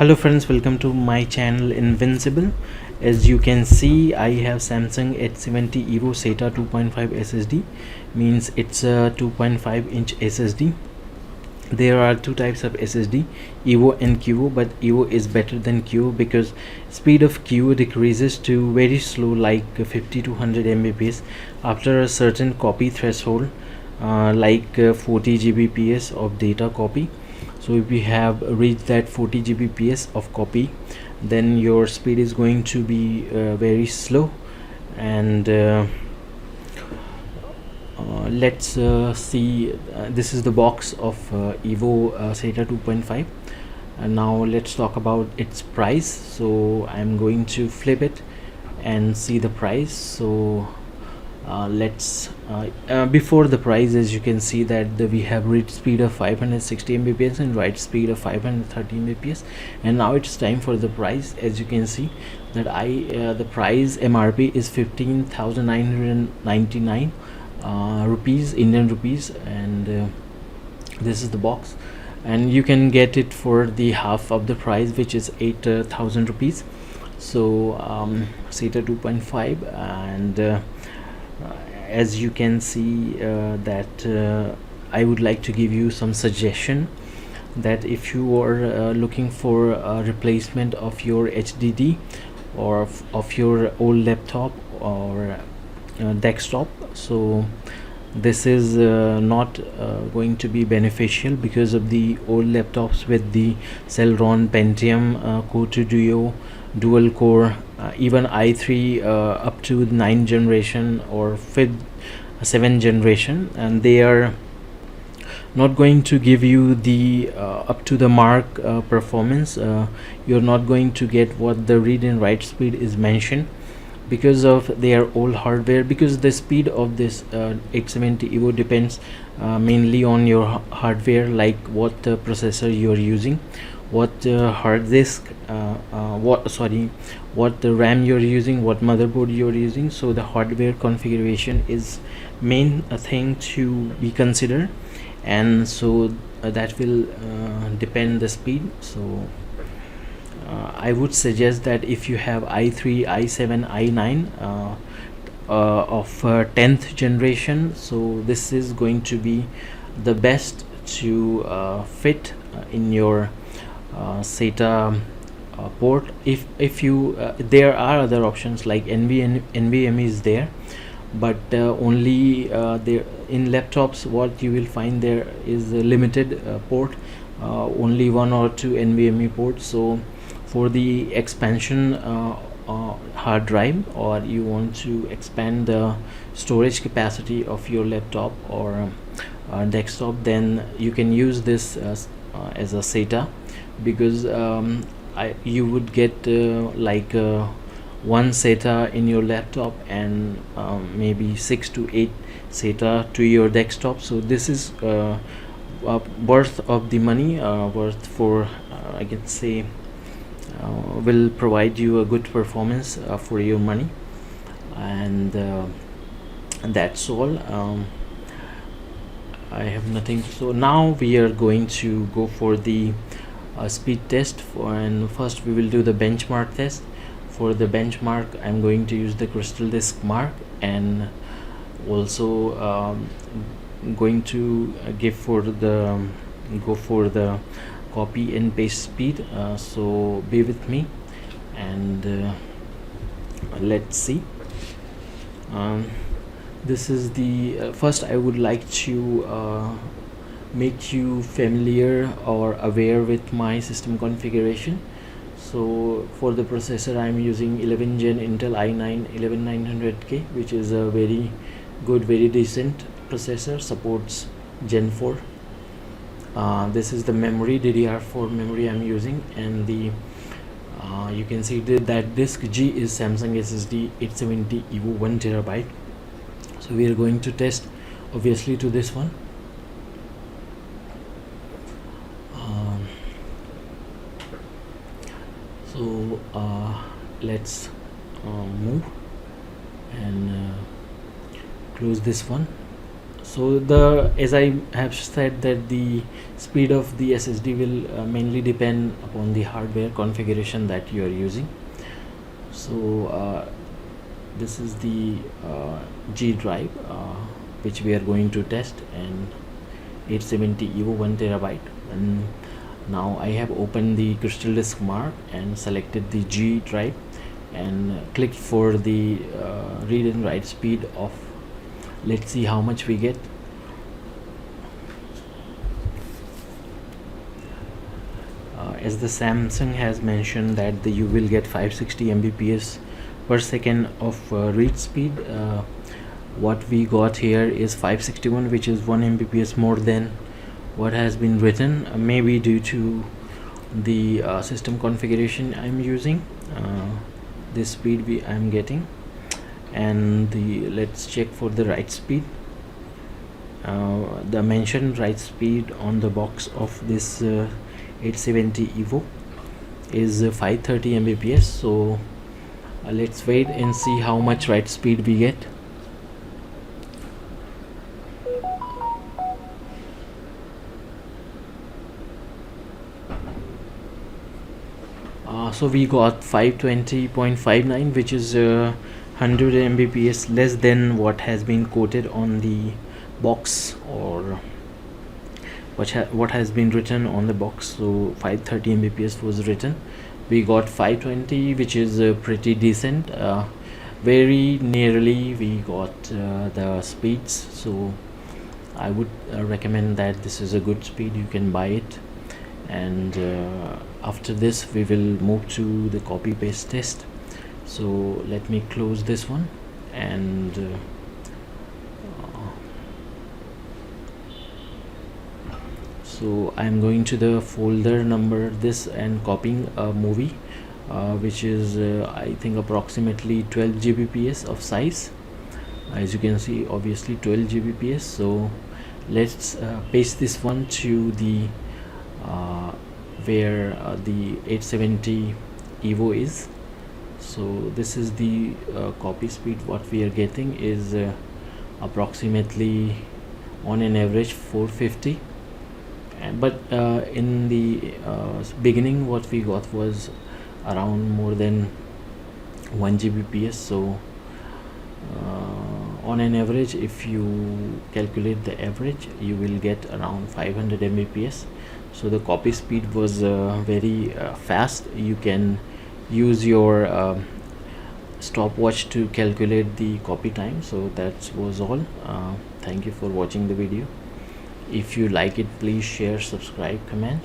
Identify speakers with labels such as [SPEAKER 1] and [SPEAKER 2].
[SPEAKER 1] Hello friends, welcome to my channel Invincible. As you can see, I have Samsung H70 EVO SATA 2.5 SSD. Means it's a 2.5-inch SSD. There are two types of SSD, EVO and QO, but EVO is better than QO because speed of QO decreases to very slow, like 50 to 100 Mbps after a certain copy threshold, like 40 Gbps of data copy. So if you have reached that 40 Gbps of copy, then your speed is going to be very slow. And let's see, this is the box of EVO SATA 2.5, and now let's talk about its price. So I'm going to flip it and see the price. So let's before the price, as you can see that we have read speed of 560 Mbps and write speed of 530 Mbps. And now it's time for the price. As you can see that the price MRP is 15,999 rupees, Indian rupees, and this is the box, and you can get it for the half of the price, which is 8,000 rupees. So SATA 2.5, and as you can see that I would like to give you some suggestion that if you are looking for a replacement of your HDD or of your old laptop or desktop, so this is not going to be beneficial because of the old laptops with the Celeron Pentium Core 2 Duo dual core, even i3 up to 9th generation or 7th generation, and they are not going to give you the up to the mark performance. You're not going to get what the read and write speed is mentioned because of their old hardware, because the speed of this H70 EVO depends mainly on your hardware, like what processor you're using, what hard disk, what the RAM you're using, what motherboard you're using. So the hardware configuration is main thing to be considered, and so that will depend the speed. So I would suggest that if you have i3, i7, i9 of 10th generation, so this is going to be the best to fit in your SATA port. If you there are other options like NVMe is there, but only there in laptops what you will find there is a limited port, only 1 or 2 NVMe ports. So for the expansion hard drive, or you want to expand the storage capacity of your laptop or desktop, then you can use this as a SATA, because you would get like one SATA in your laptop and maybe 6 to 8 SATA to your desktop. So this is worth of the money, worth for I can say will provide you a good performance for your money. And that's all. I have nothing. So now we are going to go for the speed test, and first we will do the benchmark test. For the benchmark, I'm going to use the crystal disk mark, and also going to go for the copy and paste speed. So be with me, and let's see. This is the first I would like to make you familiar or aware with my system configuration. So for the processor, I'm using 11 gen Intel i9 11900K, which is a very good, very decent processor, supports Gen 4. This is the memory, DDR4 memory I'm using, and the you can see that disk G is Samsung SSD 870 EVO 1 terabyte. So we are going to test obviously to this one. So let's move and close this one. So as I have said that the speed of the SSD will mainly depend upon the hardware configuration that you are using. So this is the G drive which we are going to test, and 870 EVO 1 terabyte. And now I have opened the crystal disk mark and selected the G drive and clicked for the read and write speed of, let's see how much we get. As the Samsung has mentioned that you will get 560 Mbps per second of read speed, what we got here is 561, which is 1 Mbps more than what has been written, maybe due to the system configuration I'm using. This speed I'm getting, and let's check for the write speed. The mentioned write speed on the box of this 870 EVO is 530 Mbps. So let's wait and see how much write speed we get. So we got 520.59, which is 100 Mbps less than what has been quoted on the box, or what has been written on the box. So 530 Mbps was written. We got 520, which is pretty decent. Very nearly we got the speeds, so I would recommend that this is a good speed. You can buy it, and after this we will move to the copy paste test. So let me close this one, and so I'm going to the folder number this and copying a movie which is I think approximately 12 Gbps of size. As you can see, obviously 12 Gbps. So let's paste this one to the where the 870 EVO is. So this is the copy speed. What we are getting is approximately on an average 450, but in the beginning what we got was around more than 1 Gbps. So on an average, if you calculate the average, you will get around 500 Mbps. So the copy speed was very fast. You can use your stopwatch to calculate the copy time. So that was all. Thank you for watching the video. If you like it, please share, subscribe, comment.